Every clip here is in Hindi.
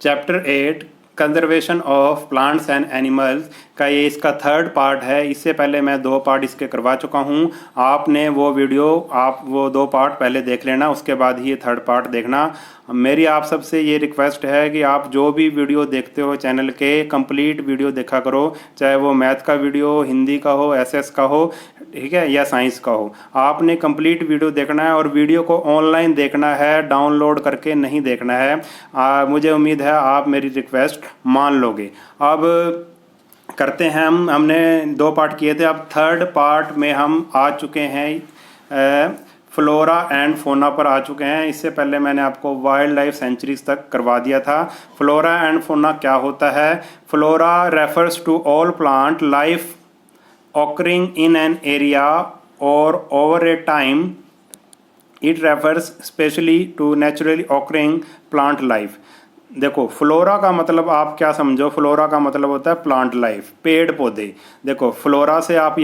Chapter 8 conservation of plants and animals का ये इसका थर्ड पार्ट है। इससे पहले मैं 2 पार्ट इसके करवा चुका हूँ। आपने वो वीडियो आप वो 2 पार्ट पहले देख लेना, उसके बाद ही ये थर्ड पार्ट देखना। मेरी आप सबसे ये रिक्वेस्ट है कि आप जो भी वीडियो देखते हो चैनल के कंप्लीट वीडियो देखा करो, चाहे वो मैथ का वीडियो, हिंदी का हो, एसएस का हो, ठीक है, या साइंस का हो। आपने कंप्लीट वीडियो देखना है और वीडियो को ऑनलाइन देखना है, डाउनलोड करके नहीं देखना है। मुझे उम्मीद है आप मेरी रिक्वेस्ट मान लोगे। अब करते हैं हमने 2 पार्ट किए थे, अब थर्ड पार्ट में हम आ चुके हैं, फ्लोरा एंड फोना पर आ चुके हैं। इससे पहले मैंने आपको वाइल्ड लाइफ सेंचुरीज तक करवा दिया था। फ्लोरा एंड फोना क्या होता है? Flora refers to all plant life occurring in an area or over a time. It refers specially to naturally occurring plant life. देखो, फ्लोरा का मतलब आप क्या समझो? फ्लोरा का मतलब होता है प्लांट लाइफ, पेड़ पौधे। देखो, फ्लोरा से आप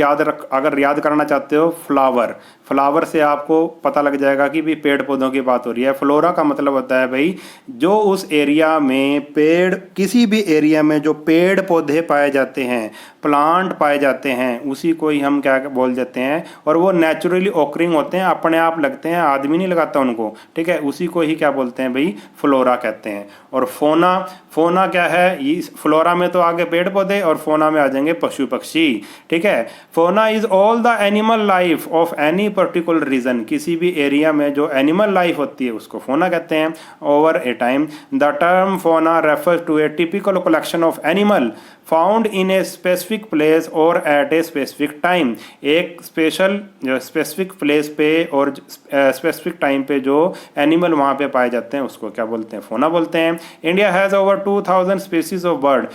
अगर याद करना चाहते हो फ्लावर, फ्लावर से आपको पता लग जाएगा कि भी पेड़ पौधों की बात हो रही है। फ्लोरा का मतलब होता है भाई जो उस एरिया में पेड़, किसी भी एरिया में जो पेड़ पौधे पाए जाते हैं, प्लांट पाए जाते हैं, उसी को ही हम क्या बोल देते हैं। और वो नेचुरली ऑकरिंग होते हैं, अपने आप लगते हैं, आदमी नहीं लगाता उनको, ठीक है, उसी को ही क्या बोलते हैं भाई? फ्लोरा कहते हैं। और फोना, फोना क्या है? ये फ्लोरा में तो आगे पेड़ पौधे और फोना में आ जाएंगे पशु पक्षी, ठीक है। Fauna is all the animal life of any particular region. किसी भी एरिया में जो एनिमल लाइफ होती है उसको फोना कहते हैं। Over a time the term fauna refers to a typical collection of animal found in a specific place or at a specific time. एक स्पेसिफिक प्लेस पे और स्पेसिफिक टाइम पे जो एनिमल वहाँ पे पाए जाते हैं उसको क्या बोलते हैं? फोना बोलते हैं। India has over 2000 species of bird.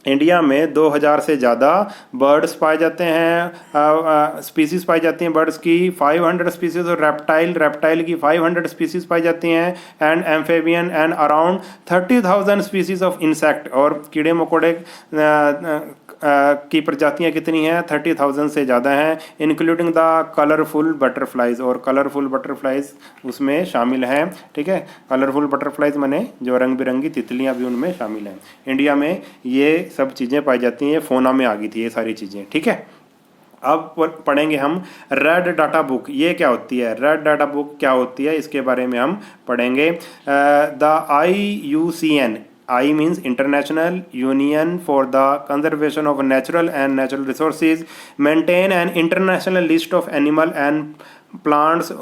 India में 2000 से ज़्यादा बर्ड्स पाए जाते हैं, स्पीसीज पाई जाती हैं बर्ड्स की। 500 स्पीसीज और रेप्टाइल की 500 स्पीसीज पाई जाती हैं। And amphibian and around 30,000 species of insect. और कीड़े मकोड़े की प्रजातियां कितनी हैं? 30,000 से ज़्यादा हैं, इंक्लूडिंग द कलरफुल बटरफ्लाइज। और कलरफुल बटरफ्लाइज उसमें शामिल हैं, ठीक है। कलरफुल बटरफ्लाइज माने जो रंग बिरंगी तितलियां भी उनमें शामिल हैं। इंडिया में ये सब चीज़ें पाई जाती हैं, फोना में आ गई थी ये सारी चीज़ें, ठीक है। अब पढ़ेंगे हम रेड डाटा बुक। ये क्या होती है? रेड डाटा बुक क्या होती है इसके बारे में हम पढ़ेंगे। The IUCN, I means International Union for the Conservation of Natural and Natural Resources, maintain an international list of animal and plants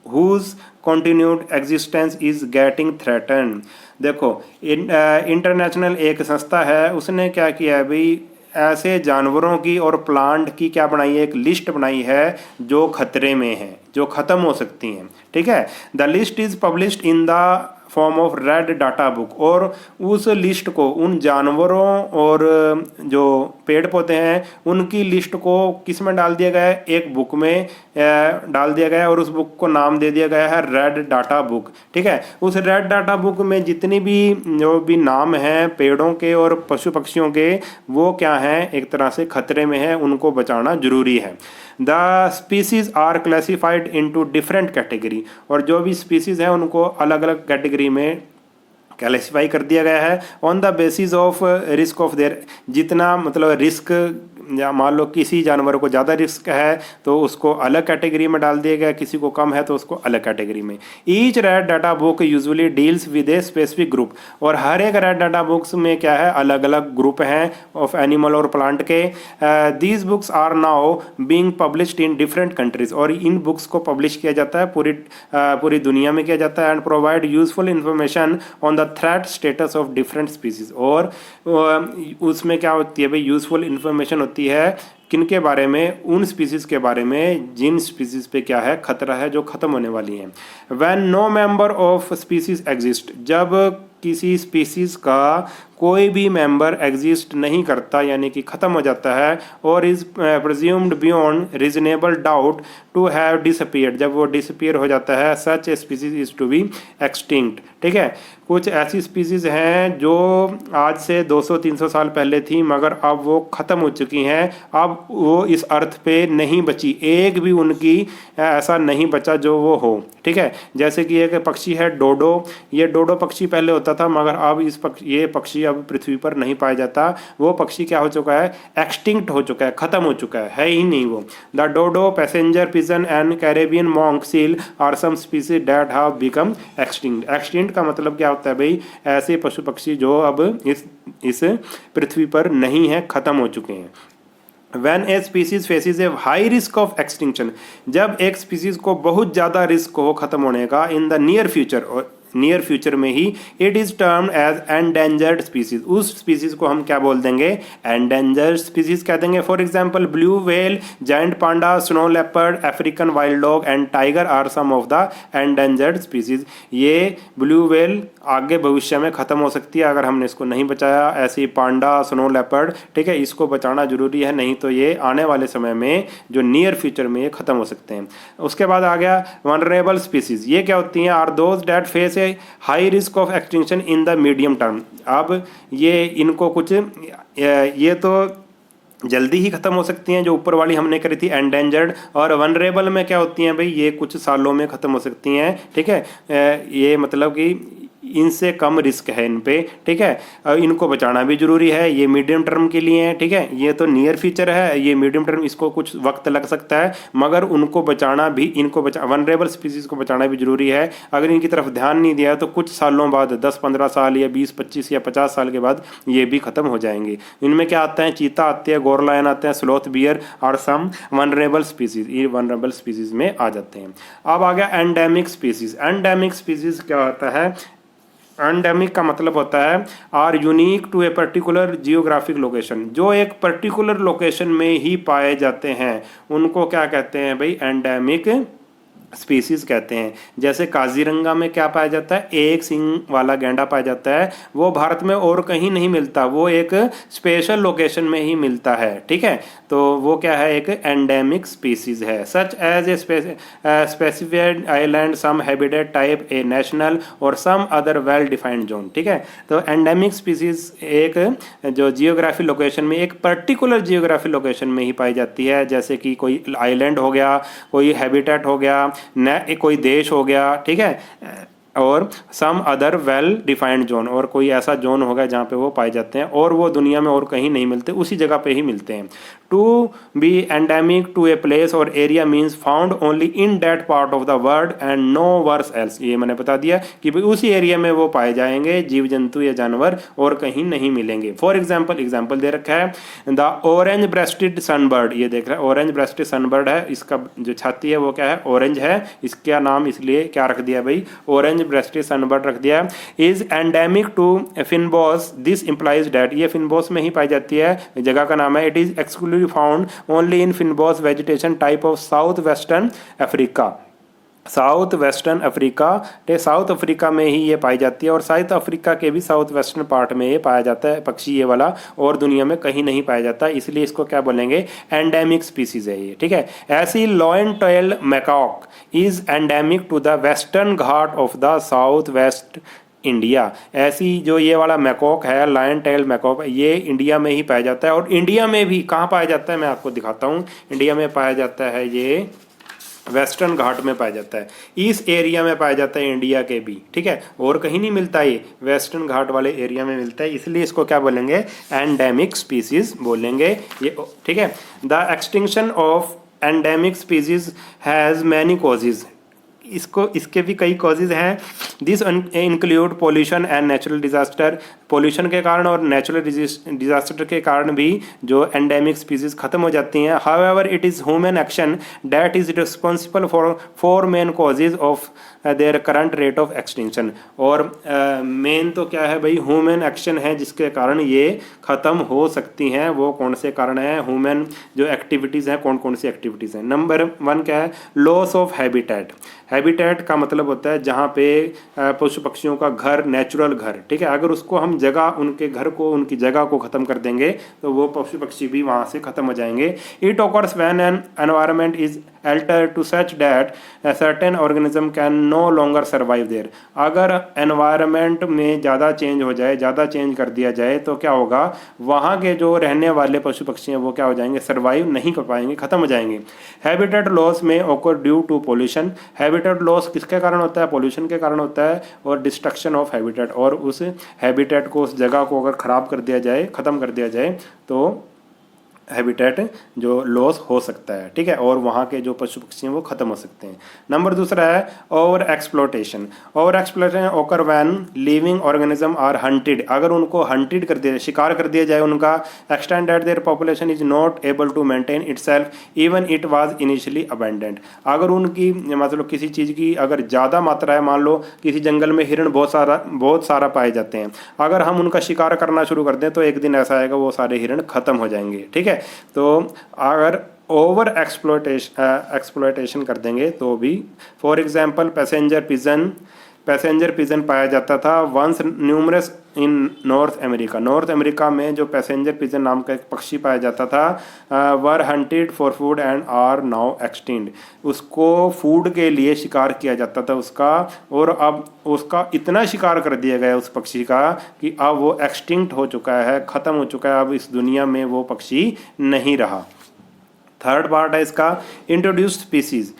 whose continued existence is getting threatened. देखो, इंटरनेशनल एक संस्था है, उसने क्या किया है भाई? ऐसे जानवरों की और प्लांट की क्या बनाई है? एक लिस्ट बनाई है जो खतरे में हैं, जो ख़त्म हो सकती हैं, ठीक है। The list is published in the form of red data book. और उस लिस्ट को, उन जानवरों और जो पेड़ पौधे हैं उनकी लिस्ट को किस में डाल दिया गया है? एक बुक में डाल दिया गया है और उस बुक को नाम दे दिया गया है रेड डाटा बुक, ठीक है। उस रेड डाटा बुक में जितनी भी जो भी नाम हैं पेड़ों के और पशु पक्षियों के, वो क्या हैं? एक तरह से खतरे में है, उनको बचाना जरूरी है। The species are classified into different category. और जो भी स्पीसीज हैं उनको अलग अलग कैटेगरी में क्लासिफाई कर दिया गया है on the basis of risk of their. जितना मतलब रिस्क, या मान लो किसी जानवर को ज़्यादा रिस्क है तो उसको अलग कैटेगरी में डाल दिया गया, किसी को कम है तो उसको अलग कैटेगरी में। Each red data book usually deals with a specific group. और हर एक रेड डाटा बुक्स में क्या है? अलग अलग ग्रुप हैं ऑफ एनिमल और प्लांट के। These books are now being published in different countries. और इन बुक्स को पब्लिश किया जाता है पूरी दुनिया में किया जाता है। And provide useful information on the threat status of different species. और उसमें क्या होती है भाई? यूजफुल इंफॉर्मेशन होती है किनके बारे में? उन स्पीसीज के बारे में जिन स्पीसीज पे क्या है? खतरा है, जो खत्म होने वाली हैं। When no member of species exist. जब किसी स्पीसीज का कोई भी मेंबर एग्जिस्ट नहीं करता यानी कि ख़त्म हो जाता है, or is presumed beyond reasonable doubt to have disappeared, जब वो डिसअपीयर हो जाता है, such a species is to be extinct. ठीक है, कुछ ऐसी स्पीसीज़ हैं जो आज से 200-300 साल पहले थी मगर अब वो ख़त्म हो चुकी हैं, अब वो इस अर्थ पे नहीं बची, एक भी उनकी ऐसा नहीं बचा जो वो हो। ठीक है, जैसे कि एक पक्षी है डोडो, ये डोडो पक्षी पहले होता था मगर अब ये पक्षी अब पृथ्वी पर नहीं पाया जाता। वो पक्षी क्या हो चुका है, एक्सटिंक्ट हो चुका है, ख़त्म हो चुका है ही नहीं वो। The dodo, passenger pigeon and Caribbean monk seal are some species that have become extinct. Extinct का मतलब क्या होता है भाई, ऐसे पशु पक्षी जो अब इस पृथ्वी पर नहीं है, ख़त्म हो चुके हैं। When a species faces a high risk of extinction, जब एक स्पीसीज को बहुत ज़्यादा रिस्क हो ख़त्म होने का इन द नियर फ्यूचर, और नियर फ्यूचर में ही, it is termed as endangered species, उस स्पीसीज को हम क्या बोल देंगे, एंडेंजर्ड स्पीसीज कह देंगे। For example blue whale, giant panda, snow leopard, African wild dog and tiger are some of the endangered species. ये ब्लू व्हेल आगे भविष्य में ख़त्म हो सकती है अगर हमने इसको नहीं बचाया, ऐसे ही पांडा, स्नो लेपर्ड, ठीक है, इसको बचाना जरूरी है, नहीं तो ये आने वाले समय में जो नियर फ्यूचर में ये ख़त्म हो सकते हैं। उसके बाद आ गया वनरेबल स्पीसीज, ये क्या होती हैं, are those that face high risk of extinction in the medium term. अब ये इनको कुछ ये तो जल्दी ही ख़त्म हो सकती हैं, जो ऊपर वाली हमने करी थी एंडेंजर्ड, और वनरेबल में क्या होती हैं भाई, ये कुछ सालों में ख़त्म हो सकती हैं। ठीक है, ये मतलब कि इनसे कम रिस्क है इन पे। ठीक है, इनको बचाना भी जरूरी है, ये मीडियम टर्म के लिए है। ठीक है, ये तो नियर फ्यूचर है, ये मीडियम टर्म, इसको कुछ वक्त लग सकता है मगर उनको बचाना भी, वनरेबल स्पीसीज को बचाना भी जरूरी है। अगर इनकी तरफ ध्यान नहीं दिया तो कुछ सालों बाद, 10-15 साल या 20-25 या 50 साल के बाद ये भी ख़त्म हो जाएंगे। इनमें क्या आता है, चीता आते हैं, गोरलायन आते हैं, स्लोथ बियर और सम वनरेबल स्पीसीज, ये वनरेबल स्पीसीज में आ जाते हैं। अब आ गया एंडेमिक स्पीसीज। एंडेमिक स्पीसीज क्या होता है, एंडेमिक का मतलब होता है are unique to a particular geographic location, जो एक पर्टिकुलर लोकेशन में ही पाए जाते हैं, उनको क्या कहते हैं भाई, एंडेमिक स्पीसीज कहते हैं। जैसे काजीरंगा में क्या पाया जाता है, एक सींग वाला गैंडा पाया जाता है, वो भारत में और कहीं नहीं मिलता, वो एक स्पेशल लोकेशन में ही मिलता है। ठीक है, तो वो क्या है, एक एंडेमिक स्पीसीज है। Such as a specified island, some habitat type, a national or some other well defined zone. ठीक है, तो एंडेमिक स्पीसीज एक जो जियोग्राफी लोकेशन में, एक पर्टिकुलर जियोग्राफी लोकेशन में ही पाई जाती है, जैसे कि कोई आइलैंड हो गया, कोई हैबिटेट हो गया, न कोई देश हो गया। ठीक है, और some other well defined zone, और कोई ऐसा जोन होगा जहाँ पे वो पाए जाते हैं और वो दुनिया में और कहीं नहीं मिलते, उसी जगह पे ही मिलते हैं। To be endemic to a place or area means found only in that part of the world and nowhere else. ये मैंने बता दिया कि भाई उसी एरिया में वो पाए जाएंगे, जीव जंतु या जानवर, और कहीं नहीं मिलेंगे। फॉर एग्जाम्पल दे रखा है द ऑरेंज ब्रेस्टेड सनबर्ड, ये देख रहा है ऑरेंज ब्रेस्टेड सनबर्ड है, इसका जो छाती है वो क्या है, ऑरेंज है, इसका नाम इसलिए क्या रख दिया भाई, ऑरेंज ब्रेस्टेड सनबर्ड रख दिया। Is endemic to fynbos, this implies that, ये फिनबोस में ही पाई जाती है, जगह का नाम है। It is exclusively found only in fynbos vegetation type of south western Africa. South western Africa, South Africa में ही ये पाई जाती है, और साउथ अफ्रीका के भी साउथ वेस्टर्न पार्ट में ये पाया जाता है पक्षी ये वाला, और दुनिया में कहीं नहीं पाया जाता, इसलिए इसको क्या बोलेंगे, एंडेमिक स्पीसीज है ये। ठीक है, ऐसी lion tailed macaque is endemic to the Western Ghat of the south west India. ऐसी जो ये वाला मैकॉक है, लायन टेल मैकॉक, ये इंडिया में ही पाया जाता है, और इंडिया में भी कहाँ पाया जाता है मैं आपको दिखाता हूँ। इंडिया में पाया जाता है ये वेस्टर्न घाट में पाया जाता है, इस एरिया में पाया जाता है इंडिया के भी। ठीक है, और कहीं नहीं मिलता, ये वेस्टर्न घाट वाले एरिया में मिलता है, इसलिए इसको क्या बोलेंगे, एंडेमिक स्पीसीज बोलेंगे ये। ठीक है, the extinction of endemic species has many causes, इसके भी कई कॉजेज हैं। This include pollution and natural disaster, pollution के कारण और नेचुरल डिजास्टर के कारण भी जो एंडेमिक स्पीसीज खत्म हो जाती हैं। However it is human action that is responsible for 4 main causes of their current rate of extinction. और मेन तो क्या है भाई, ह्यूमन एक्शन है जिसके कारण ये ख़त्म हो सकती हैं। वो कौन से कारण हैं, ह्यूमन जो एक्टिविटीज़ हैं, कौन कौन सी एक्टिविटीज़ हैं। नंबर 1 क्या है, लॉस ऑफ हैबिटेट। हैबिटेट का मतलब होता है जहाँ पे पशु पक्षियों का घर, नेचुरल घर, ठीक है, अगर उसको हम जगह, उनके घर को, उनकी जगह को ख़त्म कर देंगे तो वो पशु पक्षी भी वहाँ से ख़त्म हो जाएंगे। It occurs when an environment is altered to such that a certain organism can no longer survive there। अगर एनवायरनमेंट में ज़्यादा चेंज हो जाए, ज़्यादा चेंज कर दिया जाए तो क्या होगा, वहाँ के जो रहने वाले पशु पक्षी हैं वो क्या हो जाएंगे, सर्वाइव नहीं कर पाएंगे, ख़त्म हो जाएंगे। हैबिटेट लॉस में occur due to pollution. Habitat loss किसके कारण होता है, पोल्यूशन के कारण होता है, और डिस्ट्रक्शन ऑफ हैबिटेट, और उस हैबिटेट को, उस जगह को अगर ख़राब कर दिया जाए, ख़त्म कर दिया जाए तो हैबिटेट जो लॉस हो सकता है, ठीक है, और वहाँ के जो पशु पक्षी हैं वो ख़त्म हो सकते हैं। नंबर दूसरा है over exploitation. Over exploitation occur when living organism are hunted. अगर उनको हंटेड कर दिया, शिकार कर दिया जाए उनका, extent that their population is not able to maintain itself even it was initially abundant. अगर उनकी मतलब किसी चीज़ की अगर ज़्यादा मात्रा है, मान लो किसी जंगल में हिरण बहुत सारा पाए जाते हैं, अगर हम उनका शिकार करना शुरू कर दें तो एक दिन ऐसा आएगा वो सारे हिरण ख़त्म हो जाएंगे, ठीक है। तो अगर ओवर एक्सप्लॉयटेशन कर देंगे तो भी, फॉर एग्जांपल पैसेंजर पिजन पाया जाता था once numerous in North America. North America में जो पैसेंजर पिजन नाम का एक पक्षी पाया जाता था, were hunted for food and are now extinct. उसको फूड के लिए शिकार किया जाता था उसका, और अब उसका इतना शिकार कर दिया गया उस पक्षी का कि अब वो एक्सटिंक्ट हो चुका है, ख़त्म हो चुका है, अब इस दुनिया में वो पक्षी नहीं रहा। थर्ड पार्ट है इसका introduced species,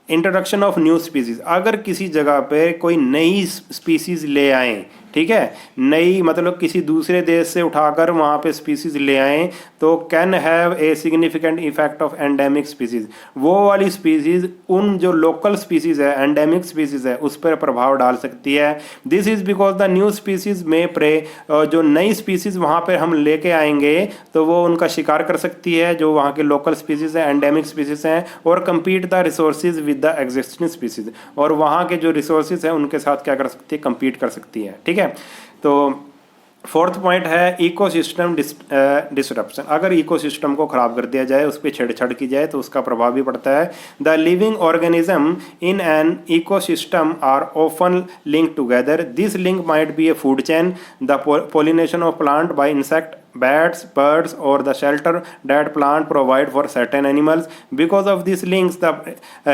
introduction of new species. अगर किसी जगह पे कोई नई स्पीसीज ले आएँ, ठीक है, नई मतलब किसी दूसरे देश से उठाकर वहाँ पे स्पीसीज ले आएँ, तो can have a significant effect of endemic species. वो वाली स्पीसीज उन जो लोकल स्पीसीज है, एंडेमिक स्पीसीज है, उस पर प्रभाव डाल सकती है। This is because the new species में प्रे, जो नई स्पीसीज वहाँ पर हम लेके आएंगे तो वो उनका शिकार कर सकती है जो वहाँ के लोकल स्पीसीज हैं, एंडेमिक स्पीसीज हैं, और compete the resources with the existing species, और वहाँ के जो रिसोर्सेज हैं उनके साथ क्या कर सकती है, कम्पीट कर सकती है, ठीक है। तो फोर्थ पॉइंट है इकोसिस्टम डिसरप्शन। अगर इकोसिस्टम को खराब कर दिया जाए, उस पर छेड़छाड़ की जाए तो उसका प्रभाव भी पड़ता है। The living organism in an ecosystem are often link together. This link might be a food chain, the pollination of plant by insect, bats, birds, or the shelter that plant provide for certain animals. Because of these links, the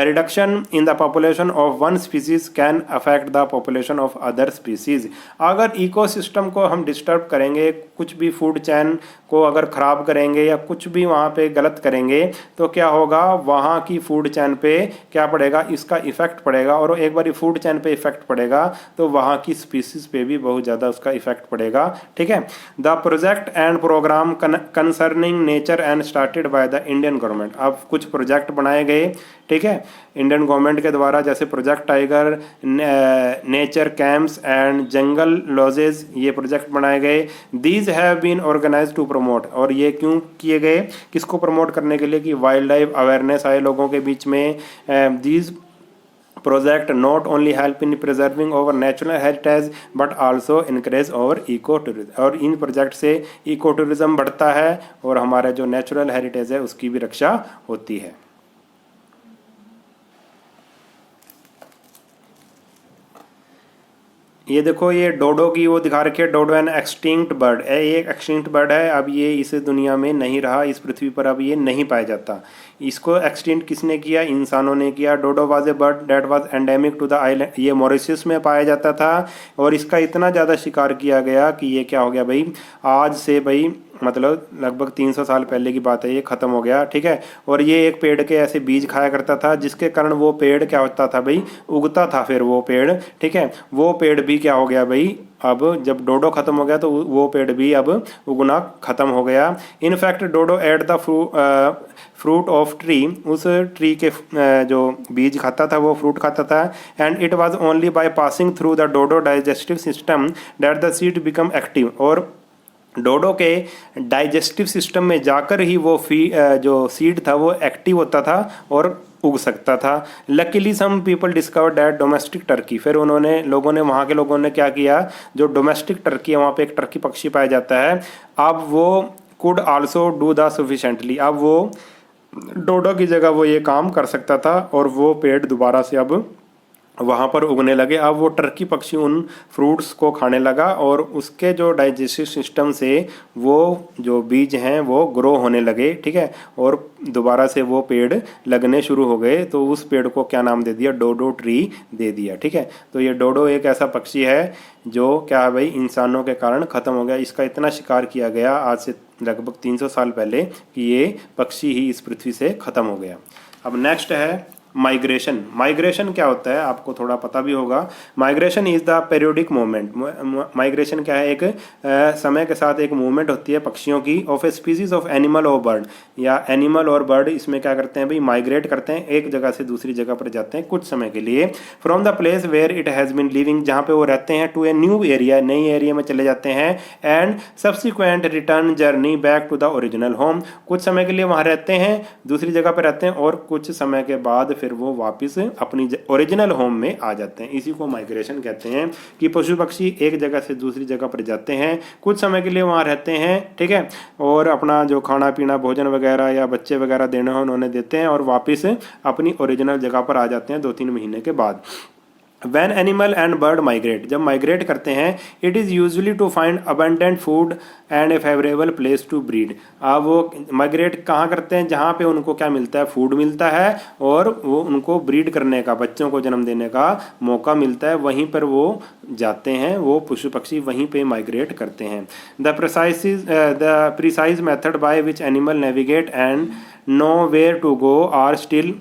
reduction in the population of one species can affect the population of other species। अगर इकोसिस्टम को हम डिस्टर्ब करेंगे, कुछ भी फूड चैन को अगर ख़राब करेंगे या कुछ भी वहाँ पे गलत करेंगे तो क्या होगा, वहाँ की फूड चैन पे क्या पड़ेगा, इसका इफेक्ट पड़ेगा, और एक बार फूड चैन पे इफेक्ट पड़ेगा तो वहाँ की स्पीसीज पे भी बहुत ज़्यादा उसका इफेक्ट पड़ेगा, ठीक है। The project and programme concerning nature and started by the Indian government. अब कुछ प्रोजेक्ट बनाए गए, ठीक है, इंडियन गवर्नमेंट के द्वारा, जैसे Project Tiger, nature camps and jungle lodges, ये प्रोजेक्ट बनाए गए। These have been organised to promote, और ये क्यों किए गए, किसको प्रमोट करने के लिए, कि वाइल्ड लाइफ अवेयरनेस आए लोगों के बीच में। These project not only help in preserving our natural heritage but also encourage our eco tourism। और इन प्रोजेक्ट से इको टूरिज्म बढ़ता है और हमारा जो नेचुरल हेरिटेज है उसकी भी रक्षा होती है। ये देखो, ये डोडो की वो दिखा रखी है, डोडो एन एक्सटिंक्ट बर्ड है, ये एक एक्सटिंक्ट बर्ड है, अब ये इस दुनिया में नहीं रहा, इस पृथ्वी पर अब ये नहीं पाया जाता। इसको एक्सटिंक्ट किसने किया, इंसानों ने किया। Dodo was a bird that was endemic to the island, ये मॉरिशस में पाया जाता था, और इसका इतना ज़्यादा शिकार किया गया कि ये क्या हो गया भाई, आज से भाई मतलब लगभग 300 साल पहले की बात है, ये ख़त्म हो गया, ठीक है। और ये एक पेड़ के ऐसे बीज खाया करता था, जिसके कारण वो पेड़ क्या होता था भाई, उगता था फिर वो पेड़, ठीक है। वो पेड़ भी क्या हो गया भाई, अब जब डोडो ख़त्म हो गया तो वो पेड़ भी अब उगना ख़त्म हो गया। In fact dodo ate the fruit of tree, उस ट्री के जो बीज खाता था वो फ्रूट खाता था। And it was only by passing through the dodo digestive system that the seed become active, और डोडो के डाइजेस्टिव सिस्टम में जाकर ही वो जो सीड था वो एक्टिव होता था और उग सकता था। Luckily some people discover that domestic turkey, फिर लोगों ने वहाँ के लोगों ने क्या किया, जो डोमेस्टिक टर्की है, वहाँ पे एक टर्की पक्षी पाया जाता है, अब वो could also do the sufficiently, अब वो डोडो की जगह वो ये काम कर सकता था और वो पेड़ दोबारा से अब वहाँ पर उगने लगे। अब वो टर्की पक्षी उन फ्रूट्स को खाने लगा और उसके जो डाइजेस्टिव सिस्टम से वो जो बीज हैं वो ग्रो होने लगे, ठीक है, और दोबारा से वो पेड़ लगने शुरू हो गए। तो उस पेड़ को क्या नाम दे दिया, डोडो ट्री दे दिया, ठीक है। तो ये डोडो एक ऐसा पक्षी है जो क्या है भाई, इंसानों के कारण ख़त्म हो गया। इसका इतना शिकार किया गया आज से लगभग 300 साल पहले कि ये पक्षी ही इस पृथ्वी से ख़त्म हो गया। अब नेक्स्ट है माइग्रेशन। माइग्रेशन क्या होता है आपको थोड़ा पता भी होगा। Migration is the periodic movement. Migration क्या है, एक समय के साथ एक मूवमेंट होती है पक्षियों की of a species of animal और बर्ड, या एनिमल और बर्ड इसमें क्या करते हैं भाई, माइग्रेट करते हैं, एक जगह से दूसरी जगह पर जाते हैं कुछ समय के लिए। From the place where it has been living, जहाँ पे वो रहते हैं, टू ए न्यू एरिया, नई एरिया में चले जाते हैं। And subsequent return journey back to the original home, कुछ समय के लिए वहाँ रहते हैं, दूसरी जगह पर रहते हैं, और कुछ समय के बाद फिर वो वापस अपनी ओरिजिनल होम में आ जाते हैं। इसी को माइग्रेशन कहते हैं कि पशु पक्षी एक जगह से दूसरी जगह पर जाते हैं, कुछ समय के लिए वहाँ रहते हैं, ठीक है, और अपना जो खाना पीना भोजन वगैरह या बच्चे वगैरह देना हो उन्होंने देते हैं, और वापस अपनी ओरिजिनल जगह पर आ जाते हैं 2-3 महीने के बाद। When animal and bird migrate, जब माइग्रेट करते हैं, it is usually to find abundant food and a favourable place to breed. अब वो माइग्रेट कहाँ करते हैं, जहाँ पे उनको क्या मिलता है, फूड मिलता है, और वो उनको ब्रीड करने का, बच्चों को जन्म देने का मौका मिलता है, वहीं पर वो जाते हैं, वो पशु पक्षी वहीं पे माइग्रेट करते हैं। The precise method by which animal navigate and know where to go are still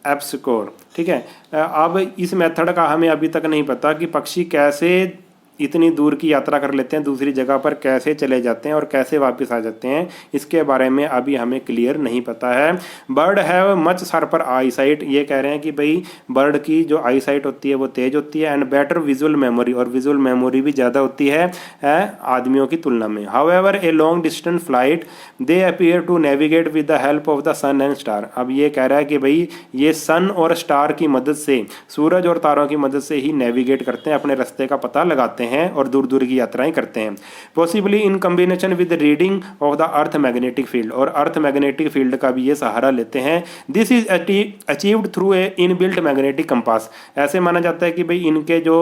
obscure, ठीक है। अब इस मेथड का हमें अभी तक नहीं पता कि पक्षी कैसे इतनी दूर की यात्रा कर लेते हैं, दूसरी जगह पर कैसे चले जाते हैं और कैसे वापस आ जाते हैं, इसके बारे में अभी हमें क्लियर नहीं पता है। Bird have much sharper I site, ये कह रहे हैं कि भाई बर्ड की जो आई साइट होती है वो तेज होती है, एंड बेटर विजुअल मेमोरी, और विजुअल मेमोरी भी ज़्यादा होती है आदमियों की तुलना में। However a long distance flight they appear to navigate with the help of the sun and star. अब ये कह रहा है कि भाई ये सन और स्टार की मदद से, सूरज और तारों की मदद से ही नेविगेट करते हैं, अपने रास्ते का पता लगाते हैं और दूर दूर की यात्राएं करते हैं। Possibly in combination with reading of the earth magnetic field, और अर्थ मैग्नेटिक फील्ड का भी ये सहारा लेते हैं। This is achieved through a inbuilt magnetic compass. ऐसे माना जाता है कि भाई इनके जो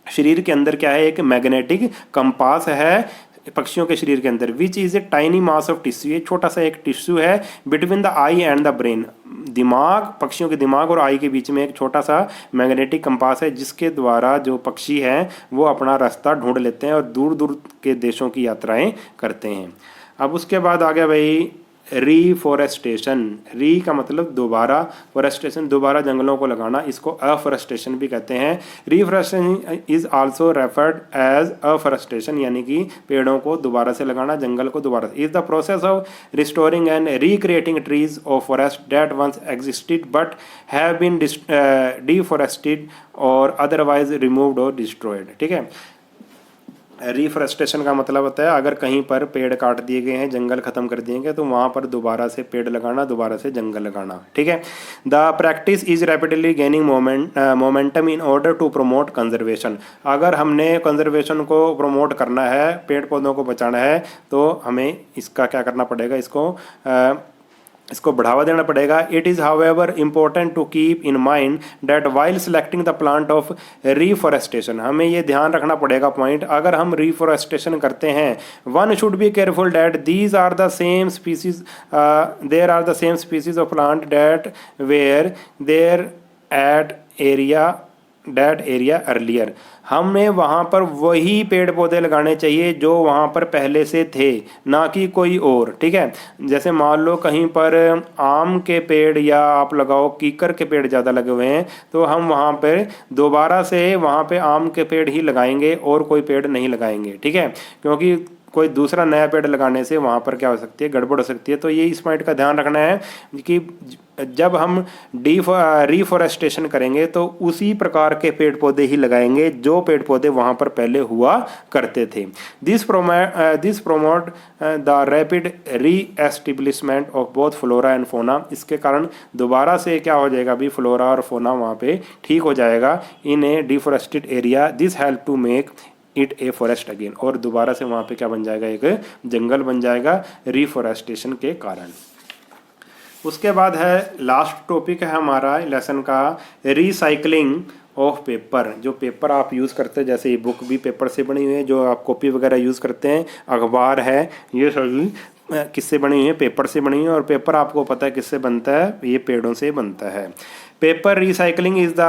शरीर के अंदर क्या है, एक मैग्नेटिक कंपास है पक्षियों के शरीर के अंदर, which is a tiny mass of tissue, ये छोटा सा एक टिश्यू है between the I and the brain. दिमाग, पक्षियों के दिमाग और आई के बीच में एक छोटा सा मैग्नेटिक कंपास है, जिसके द्वारा जो पक्षी हैं वो अपना रास्ता ढूंढ लेते हैं और दूर दूर के देशों की यात्राएं करते हैं। अब उसके बाद आ गया भाई रीफॉरेस्टेशन। री का मतलब दोबारा, फॉरेस्टेशन दोबारा जंगलों को लगाना, इसको अफॉरेस्टेशन भी कहते हैं। Reforestation is also referred as afforestation, यानी कि पेड़ों को दोबारा से लगाना, जंगल को दोबारा से। Is the process of restoring and recreating trees of forest that once existed but have been deforested or otherwise removed और डिस्ट्रॉयड, ठीक है। रिफॉरेस्टेशन का मतलब होता है अगर कहीं पर पेड़ काट दिए गए हैं, जंगल खत्म कर दिए गए, तो वहाँ पर दोबारा से पेड़ लगाना, दोबारा से जंगल लगाना, ठीक है। The practice is rapidly gaining momentum in order to promote conservation. अगर हमने कंजर्वेशन को प्रमोट करना है, पेड़ पौधों को बचाना है, तो हमें इसका क्या करना पड़ेगा, इसको बढ़ावा देना पड़ेगा। It is however important to keep in mind that while selecting the plant of reforestation, हमें ये ध्यान रखना पड़ेगा पॉइंट, अगर हम रिफॉरेस्टेशन करते हैं, one should be careful that these are the same species, there are the same species of plant that were there at area earlier. हमें वहाँ पर वही पेड़ पौधे लगाने चाहिए जो वहाँ पर पहले से थे, ना कि कोई और, ठीक है। जैसे मान लो कहीं पर आम के पेड़ या आप लगाओ कीकर के पेड़ ज़्यादा लगे हुए हैं, तो हम वहाँ पर दोबारा से वहाँ पे आम के पेड़ ही लगाएंगे और कोई पेड़ नहीं लगाएंगे, ठीक है, क्योंकि कोई दूसरा नया पेड़ लगाने से वहाँ पर क्या हो सकती है, गड़बड़ हो सकती है। तो ये इस पॉइंट का ध्यान रखना है कि जब हम रिफॉरेस्टेशन करेंगे तो उसी प्रकार के पेड़ पौधे ही लगाएंगे जो पेड़ पौधे वहाँ पर पहले हुआ करते थे। This promote the rapid reestablishment of both flora and fauna. इसके कारण दोबारा से क्या हो जाएगा भी, फ्लोरा और फोना वहाँ पे ठीक हो जाएगा in a deforested area. This help to make it a forest again, और दोबारा से वहाँ पे क्या बन जाएगा, एक जंगल बन जाएगा रिफॉरेस्टेशन के कारण। उसके बाद है लास्ट टॉपिक है हमारा लेसन का, रिसाइकलिंग ऑफ पेपर। जो पेपर आप यूज़ करते हैं, जैसे ये बुक भी पेपर से बनी हुई है, जो आप कॉपी वगैरह यूज़ करते हैं, अखबार है, ये सभी किससे बनी हुई है? पेपर से बनी हुई है। और पेपर आपको पता है किससे बनता है? ये पेड़ों से बनता है। पेपर रिसाइकलिंग इज़ द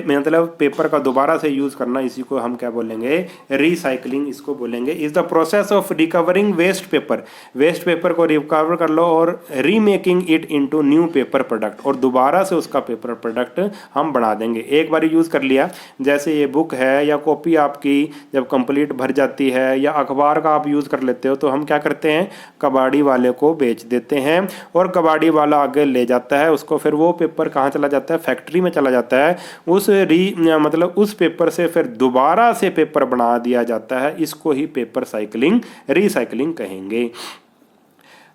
मतलब पेपर का दोबारा से यूज़ करना, इसी को हम क्या बोलेंगे? रिसाइकलिंग इसको बोलेंगे। Is the process of recovering waste paper. Waste paper को रिकवर कर लो और remaking it into new paper product, और दोबारा से उसका पेपर प्रोडक्ट हम बना देंगे। एक बार यूज़ कर लिया, जैसे ये बुक है या कॉपी आपकी जब कंप्लीट भर जाती है, या अखबार का आप यूज़ कर लेते हो, तो हम क्या करते हैं? कबाड़ी वाले को बेच देते हैं, और कबाड़ी वाला आगे ले जाता है उसको। फिर वो पेपर कहाँ चला जाता है? फैक्ट्री में चला जाता है। मतलब उस पेपर से फिर दोबारा से पेपर बना दिया जाता है। इसको ही पेपर साइकिलिंग, रिसाइकलिंग कहेंगे।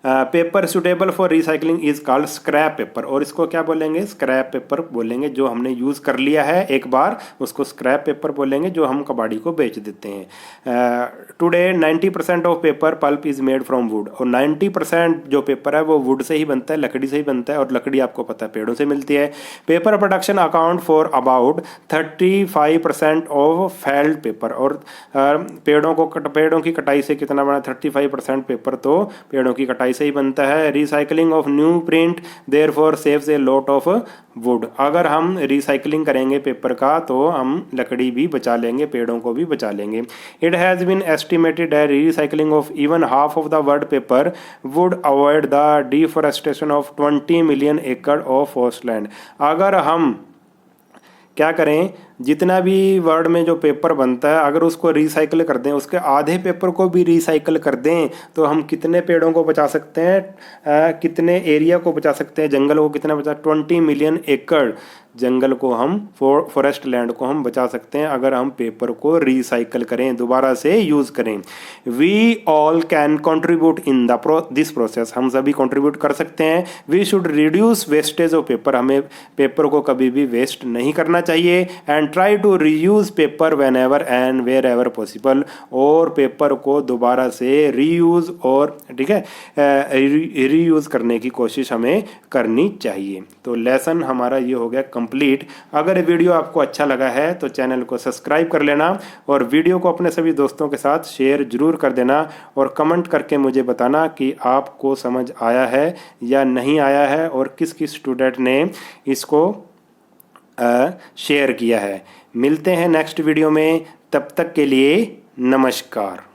Paper suitable for recycling is called scrap paper, और इसको क्या बोलेंगे? स्क्रैप पेपर बोलेंगे। जो हमने यूज़ कर लिया है एक बार, उसको स्क्रैप पेपर बोलेंगे, जो हम कबाड़ी को बेच देते हैं। Today 90% of paper pulp is made from would, और 90% जो पेपर है वो वुड से ही बनता है, लकड़ी से ही बनता है, और लकड़ी आपको पता है पेड़ों से मिलती है। Paper production account for about 35% of failed paper, और पेड़ों की कटाई से कितना बना? 35% पेपर तो पेड़ों की कटाई से ही बनता है। Recycling of new print therefore saves a lot of would. अगर हम रिसाइकलिंग करेंगे पेपर का, तो हम लकड़ी भी बचा लेंगे, पेड़ों को भी बचा लेंगे। It has been estimated that recycling of even half of the world paper would avoid the deforestation of 20 million acre of forest land. अगर हम क्या करें? जितना भी वर्ल्ड में जो पेपर बनता है, अगर उसको रिसाइकल कर दें, उसके आधे पेपर को भी रिसाइकल कर दें, तो हम कितने पेड़ों को बचा सकते हैं? कितने एरिया को बचा सकते हैं? जंगल को कितना बचा? 20 मिलियन एकड़ जंगल को हम, फॉरेस्ट लैंड को हम बचा सकते हैं, अगर हम पेपर को रिसाइकल करें, दोबारा से यूज़ करें। We all can contribute in this process. हम सभी कंट्रीब्यूट कर सकते हैं। We should reduce wastage of paper. हमें पेपर को कभी भी वेस्ट नहीं करना चाहिए। And try to reuse paper whenever and wherever possible. और पेपर को दोबारा से रीयूज़, और ठीक है, रीयूज़ करने की कोशिश हमें करनी चाहिए। तो लेसन हमारा ये हो गया कंप्लीट। अगर वीडियो आपको अच्छा लगा है तो चैनल को सब्सक्राइब कर लेना, और वीडियो को अपने सभी दोस्तों के साथ शेयर जरूर कर देना, और कमेंट करके मुझे बताना कि आपको समझ आया है या नहीं आया है, और किस किस स्टूडेंट ने इसको शेयर किया है। मिलते हैं नेक्स्ट वीडियो में, तब तक के लिए नमस्कार।